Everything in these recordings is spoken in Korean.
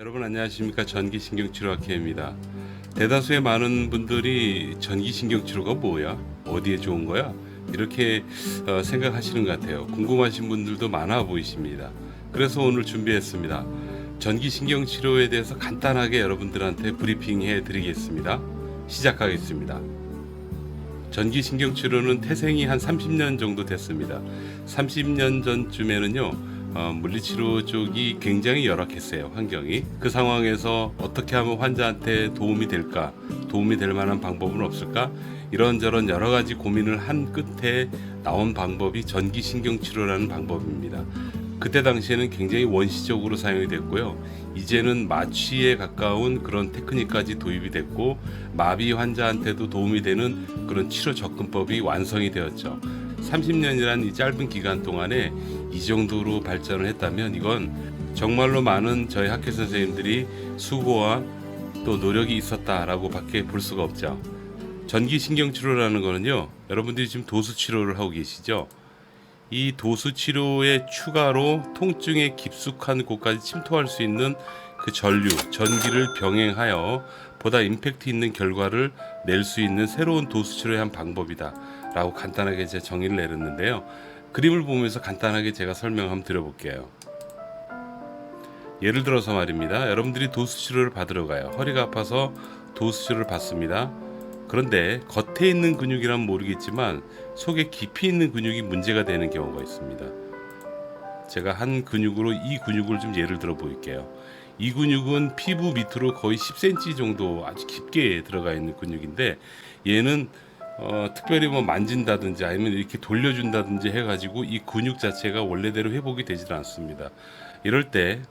여러분 안녕하십니까. 전기신경치료학회입니다. 대다수의 많은 분들이 전기신경치료가 뭐야? 어디에 좋은 거야? 이렇게 생각하시는 것 같아요. 궁금하신 분들도 많아 보이십니다. 그래서 오늘 준비했습니다. 전기신경치료에 대해서 간단하게 여러분들한테 브리핑해 드리겠습니다. 시작하겠습니다. 전기신경치료는 태생이 한 30년 정도 됐습니다. 30년 전쯤에는요, 물리치료 쪽이 굉장히 열악했어요. 환경이. 그 상황에서 어떻게 하면 환자한테 도움이 될까, 도움이 될 만한 방법은 없을까, 이런저런 여러 가지 고민을 한 끝에 나온 방법이 전기신경치료라는 방법입니다. 그때 당시에는 굉장히 원시적으로 사용이 됐고요. 이제는 마취에 가까운 그런 테크닉까지 도입이 됐고, 마비 환자한테도 도움이 되는 그런 치료 접근법이 완성이 되었죠. 30년이란 이 짧은 기간 동안에 이 정도로 발전을 했다면 이건 정말로 많은 저희 학회 선생님들이 수고와 또 노력이 있었다라고 밖에 볼 수가 없죠. 전기신경치료라는 거는요, 여러분들이 지금 도수치료를 하고 계시죠. 이 도수치료에 추가로 통증의 깊숙한 곳까지 침투할 수 있는 그 전기를 병행하여 보다 임팩트 있는 결과를 낼 수 있는 새로운 도수치료의 한 방법이다 라고 간단하게 제 정의를 내렸는데요. 그림을 보면서 간단하게 제가 설명 한번 드려볼게요. 예를 들어서 말입니다. 여러분들이 도수치료를 받으러 가요. 허리가 아파서 도수치료를 받습니다. 그런데 겉에 있는 근육이란 모르겠지만 속에 깊이 있는 근육이 문제가 되는 경우가 있습니다. 제가 한 근육으로 이 근육을 좀 예를 들어 보일게요. 이 근육은 피부 밑으로 거의 10cm 정도 아주 깊게 들어가 있는 근육인데, 얘는 특별히 뭐 만진다든지 아니면 이렇게 돌려준다든지 해가지고 이 근육 자체가 원래대로 회복이 되질 않습니다. 이럴 때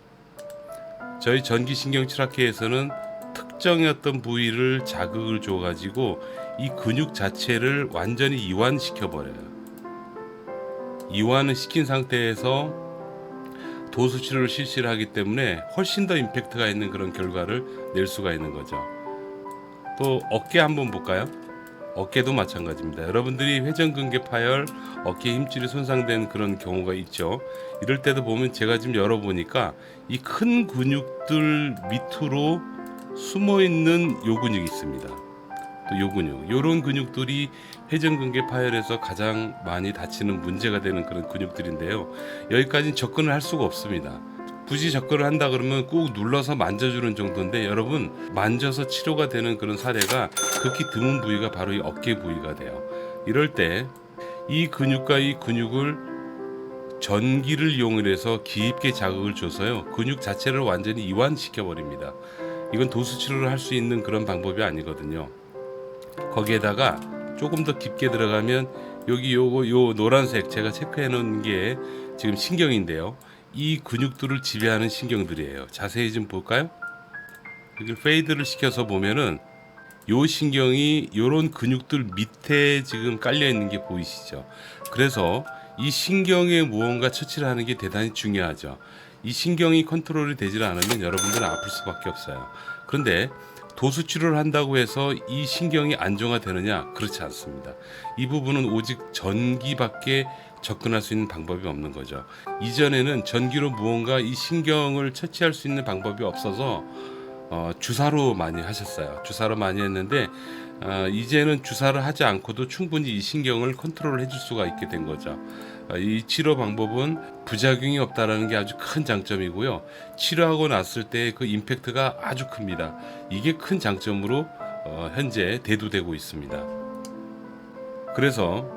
저희 전기신경치료학회에서는 특정의 어떤 부위를 자극을 줘가지고 이 근육 자체를 완전히 이완시켜 버려요. 이완을 시킨 상태에서 도수치료를 실시를 하기 때문에 훨씬 더 임팩트가 있는 그런 결과를 낼 수가 있는 거죠. 또 어깨 한번 볼까요? 어깨도 마찬가지입니다. 여러분들이 회전근개 파열, 어깨 힘줄이 손상된 그런 경우가 있죠. 이럴 때도 보면 제가 지금 열어보니까 이 큰 근육들 밑으로 숨어있는 요 근육이 있습니다. 또 요 근육, 요런 근육들이 회전근개 파열에서 가장 많이 다치는 문제가 되는 그런 근육들인데요. 여기까지는 접근을 할 수가 없습니다. 굳이 접근을 한다 그러면 꾹 눌러서 만져주는 정도인데, 여러분 만져서 치료가 되는 그런 사례가 극히 드문 부위가 바로 이 어깨 부위가 돼요. 이럴 때 이 근육과 이 근육을 전기를 이용해서 깊게 자극을 줘서요, 근육 자체를 완전히 이완시켜 버립니다. 이건 도수치료를 할 수 있는 그런 방법이 아니거든요. 거기에다가 조금 더 깊게 들어가면 여기 요 노란색 제가 체크해 놓은 게 지금 신경인데요. 이 근육들을 지배하는 신경들이에요. 자세히 좀 볼까요? 여기 페이드를 시켜서 보면은 요 신경이 요런 근육들 밑에 지금 깔려 있는 게 보이시죠? 그래서 이 신경에 무언가 처치를 하는 게 대단히 중요하죠. 이 신경이 컨트롤이 되질 않으면 여러분들은 아플 수밖에 없어요. 그런데 도수치료를 한다고 해서 이 신경이 안정화되느냐? 그렇지 않습니다. 이 부분은 오직 전기밖에 접근할 수 있는 방법이 없는 거죠. 이전에는 전기로 무언가 이 신경을 처치할 수 있는 방법이 없어서 주사로 많이 하셨어요. 주사로 많이 했는데 이제는 주사를 하지 않고도 충분히 이 신경을 컨트롤 해줄 수가 있게 된 거죠. 이 치료 방법은 부작용이 없다라는 게 아주 큰 장점이고요. 치료하고 났을 때 그 임팩트가 아주 큽니다. 이게 큰 장점으로 현재 대두되고 있습니다. 그래서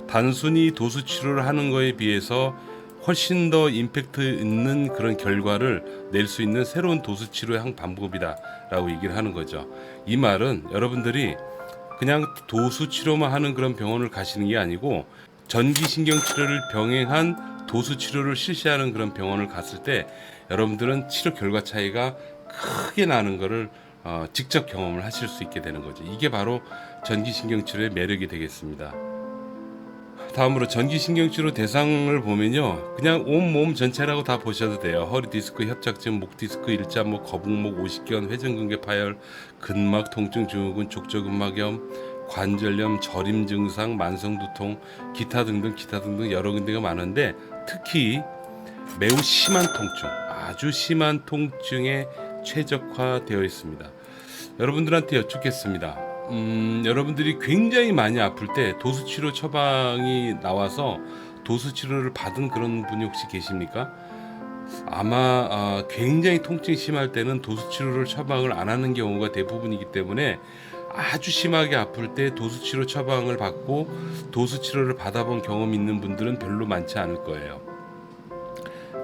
단순히 도수 치료를 하는 거에 비해서 훨씬 더 임팩트 있는 그런 결과를 낼 수 있는 새로운 도수 치료의 한 방법이다 라고 얘기를 하는 거죠. 이 말은 여러분들이 그냥 도수 치료만 하는 그런 병원을 가시는 게 아니고, 전기신경 치료를 병행한 도수 치료를 실시하는 그런 병원을 갔을 때 여러분들은 치료 결과 차이가 크게 나는 것을 직접 경험을 하실 수 있게 되는 거죠. 이게 바로 전기신경 치료의 매력이 되겠습니다. 다음으로 전기신경치료 대상을 보면요, 그냥 온몸 전체라고 다 보셔도 돼요. 허리 디스크, 협착증, 목 디스크, 일자목, 거북목, 오십견, 회전근개 파열, 근막 통증, 증후군, 족저근막염, 관절염, 저림 증상, 만성두통, 기타 등등 여러 군데가 많은데, 특히 매우 심한 통증, 아주 심한 통증에 최적화되어 있습니다. 여러분들한테 여쭙겠습니다. 여러분들이 굉장히 많이 아플 때 도수치료 처방이 나와서 도수치료를 받은 그런 분이 혹시 계십니까? 아마 굉장히 통증이 심할 때는 도수치료를 처방을 안 하는 경우가 대부분이기 때문에 아주 심하게 아플 때 도수치료 처방을 받고 도수치료를 받아본 경험 있는 분들은 별로 많지 않을 거예요.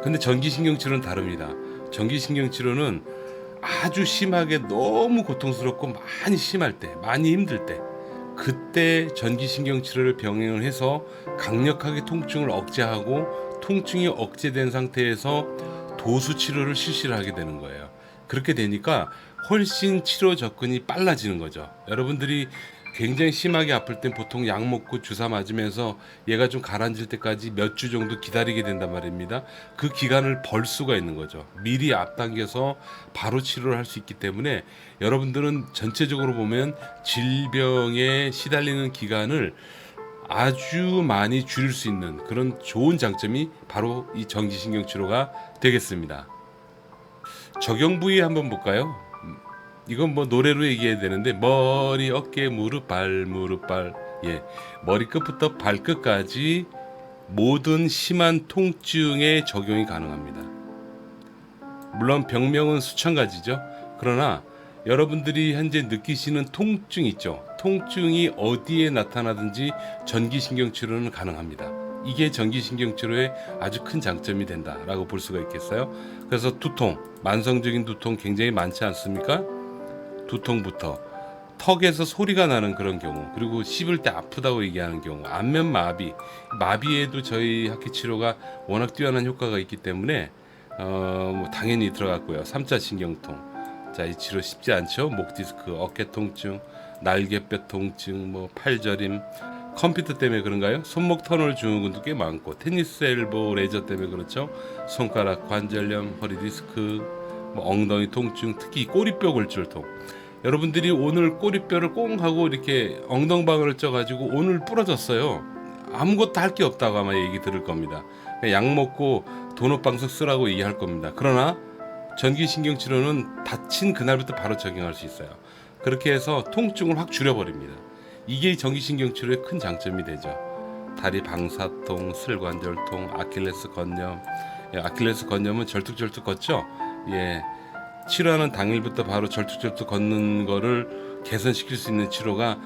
근데 전기신경치료는 다릅니다. 전기신경치료는 아주 심하게 너무 고통스럽고 많이 심할 때, 많이 힘들 때, 그때 전기신경치료를 병행을 해서 강력하게 통증을 억제하고 통증이 억제된 상태에서 도수치료를 실시를 하게 되는 거예요. 그렇게 되니까 훨씬 치료 접근이 빨라지는 거죠. 여러분들이 굉장히 심하게 아플 땐 보통 약 먹고 주사 맞으면서 얘가 좀 가라앉을 때까지 몇 주 정도 기다리게 된단 말입니다. 그 기간을 벌 수가 있는 거죠. 미리 앞당겨서 바로 치료를 할 수 있기 때문에 여러분들은 전체적으로 보면 질병에 시달리는 기간을 아주 많이 줄일 수 있는 그런 좋은 장점이 바로 이 전기신경치료가 되겠습니다. 적용 부위 한번 볼까요? 이건 뭐 노래로 얘기해야 되는데 머리, 어깨, 무릎, 발, 예, 머리끝부터 발끝까지 모든 심한 통증에 적용이 가능합니다. 물론 병명은 수천 가지죠. 그러나 여러분들이 현재 느끼시는 통증 있죠. 통증이 어디에 나타나든지 전기신경치료는 가능합니다. 이게 전기신경치료의 아주 큰 장점이 된다라고 볼 수가 있겠어요. 그래서 두통, 만성적인 두통 굉장히 많지 않습니까? 두통부터 턱에서 소리가 나는 그런 경우, 그리고 씹을 때 아프다고 얘기하는 경우, 안면 마비에도 저희 학회치료가 워낙 뛰어난 효과가 있기 때문에 뭐 당연히 들어갔고요. 3차 신경통, 자, 이 치료 쉽지 않죠. 목 디스크, 어깨 통증, 날개뼈 통증, 뭐 팔저림, 컴퓨터 때문에 그런가요? 손목 터널 증후군도 꽤 많고, 테니스 엘보 레저 때문에 그렇죠. 손가락 관절염, 허리 디스크, 뭐 엉덩이 통증, 특히 꼬리뼈 골절통. 여러분들이 오늘 꼬리뼈를 꽁 하고 이렇게 엉덩방울을 쪄가지고 오늘 부러졌어요. 아무것도 할 게 없다고 아마 얘기 들을 겁니다. 약 먹고 도넛방석 쓰라고 얘기할 겁니다. 그러나 전기신경치료는 다친 그날부터 바로 적용할 수 있어요. 그렇게 해서 통증을 확 줄여버립니다. 이게 전기신경치료의 큰 장점이 되죠. 다리 방사통, 슬관절통, 아킬레스 건염. 아킬레스 건염은 절뚝절뚝 걷죠. 예, 치료하는 당일부터 바로 절뚝절뚝 걷는 거를 개선시킬 수 있는 치료가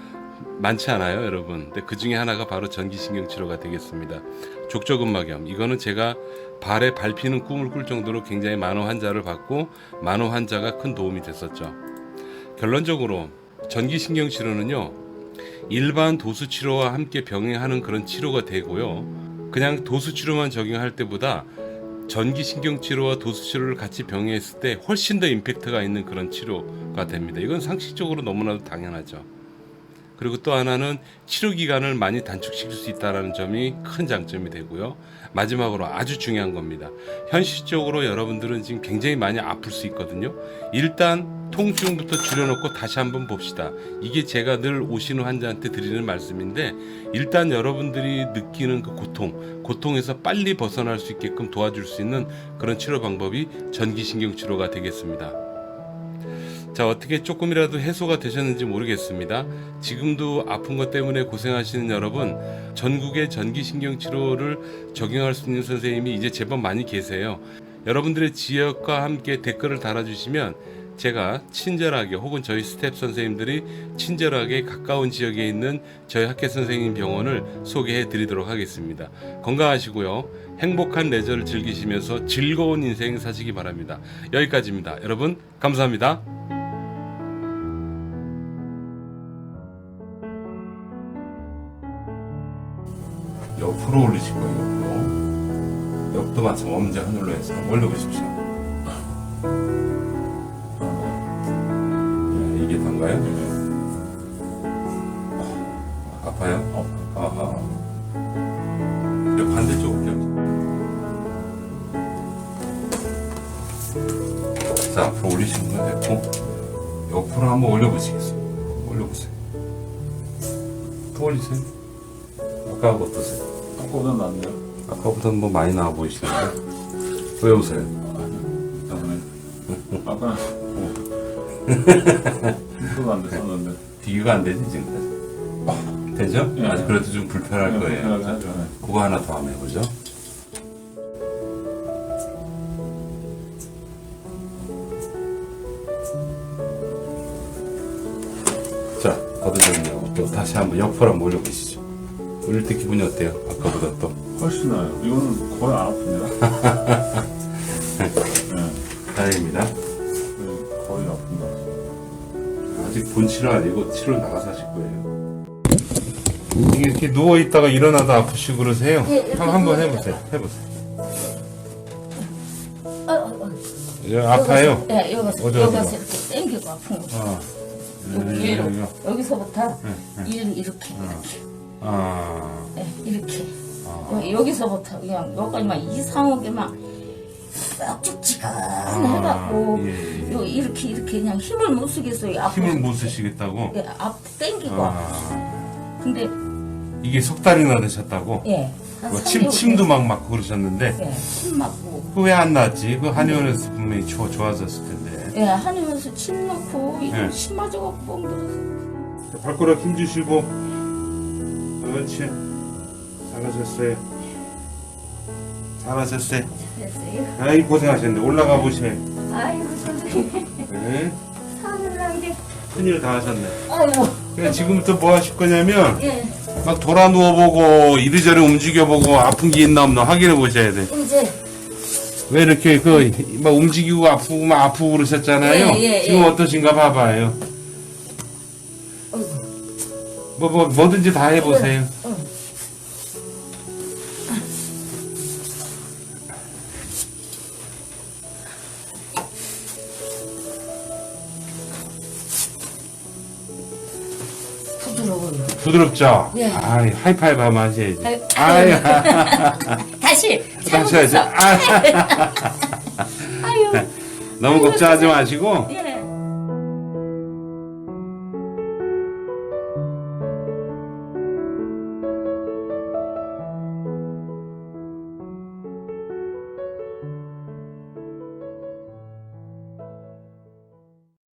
많지 않아요, 여러분. 근데 그 중에 하나가 바로 전기신경치료가 되겠습니다. 족저근막염, 이거는 제가 발에 밟히는 꿈을 꿀 정도로 굉장히 많은 환자를 받고 많은 환자가 큰 도움이 됐었죠. 결론적으로 전기신경치료는요, 일반 도수치료와 함께 병행하는 그런 치료가 되고요. 그냥 도수치료만 적용할 때보다 전기신경치료와 도수치료를 같이 병행했을 때 훨씬 더 임팩트가 있는 그런 치료가 됩니다. 이건 상식적으로 너무나도 당연하죠. 그리고 또 하나는 치료 기간을 많이 단축시킬 수 있다는 점이 큰 장점이 되고요. 마지막으로 아주 중요한 겁니다. 현실적으로 여러분들은 지금 굉장히 많이 아플 수 있거든요. 일단 통증부터 줄여놓고 다시 한번 봅시다. 이게 제가 늘 오시는 환자한테 드리는 말씀인데, 일단 여러분들이 느끼는 그 고통에서 빨리 벗어날 수 있게끔 도와줄 수 있는 그런 치료 방법이 전기신경치료가 되겠습니다. 자, 어떻게 조금이라도 해소가 되셨는지 모르겠습니다. 지금도 아픈 것 때문에 고생하시는 여러분, 전국에 전기신경치료를 적용할 수 있는 선생님이 이제 제법 많이 계세요. 여러분들의 지역과 함께 댓글을 달아주시면 제가 친절하게, 혹은 저희 스텝 선생님들이 친절하게 가까운 지역에 있는 저희 학회 선생님 병원을 소개해 드리도록 하겠습니다. 건강하시고요. 행복한 레저를 즐기시면서 즐거운 인생 사시기 바랍니다. 여기까지입니다. 여러분, 감사합니다. 옆으로 올리실 거예요. 옆도 마찬가지 엄지 하늘로 해서 올려보십시오. 이게 단가요? 아파요? 아하. 이제 반대쪽으로. 자, 앞으로 올리시면 됐고, 옆으로 한번 올려보시겠어요? 올려보세요. 또 올리세요. 아까하고 어떠세요? 아까보다는 낫네요. 아까보다는 뭐 많이 나아 보이시는데? 왜 웃어요? 아까는 이거도 안 됐었는데. 비교가 안 되지 지금. 되죠? 예. 아직 그래도 좀 불편할 거예요. 불편하게 하죠. 네. 그거 하나 더 한번 해보죠. 자, 거두절미하고 또 다시 한번 옆으로 한번 올려보시죠. 올릴 때 기분이 어때요? 아까보다 또. 훨씬 나아요. 이거는 거의 안 아픕니다. 네. 다행입니다. 거의 아픈 것 같아요. 아직 본치료 아니고 치료 나가서 하실 거예요. 이렇게 누워 있다가 일어나도 아프시고 그러세요? 예, 이렇게 한번 누워 해보세요. 해보세요. 아파요? 아파요? 네, 어디, 여기서 어디가? 이렇게 당기고 아픈 거. 어. 여기로 여기서부터 네. 이렇게 아. 네, 이렇게 여기서부터 그냥 여기까지만 이상하게만 뻑죽지근 해갖고 예. 요 이렇게 그냥 힘을 못 쓰겠어요. 아프고 힘을 못 쓰시겠다고? 예, 앞 당기고 아. 근데 이게 석 달이나 되셨다고? 예, 한 뭐 3개월 침도 막 맞고 그러셨는데 예, 침 맞고 그거 왜 안 났지? 그 한의원에서 분명히 좋아졌을 텐데. 예, 한의원에서 침 넣고 이거 예. 침 맞아갖고 뻥 들어서 발가락 힘 주시고. 그렇지. 잘하셨어요. 잘하셨어요. 됐어요. 아이 고생하셨네. 올라가 보세요. 아이고 선생님 네. 사느라 이게 큰일 다 하셨네. 아이고 그냥 지금부터 뭐 하실 거냐면 예. 막 돌아 누워보고 이리저리 움직여보고 아픈 게 있나 없나 확인해 보셔야 돼. 이제 왜 이렇게 그 막 움직이고 아프고 막 아프고 그러셨잖아요. 예, 예, 지금 예. 어떠신가 봐봐요. 뭐든지 다 해보세요. 부드러워요. 부드럽죠? 예. 아이, 하이파이브 한번 하셔야지. 아유. 아이, 다시 다시 하죠. 잘못했어. 아유 너무 걱정하지 마시고, 예.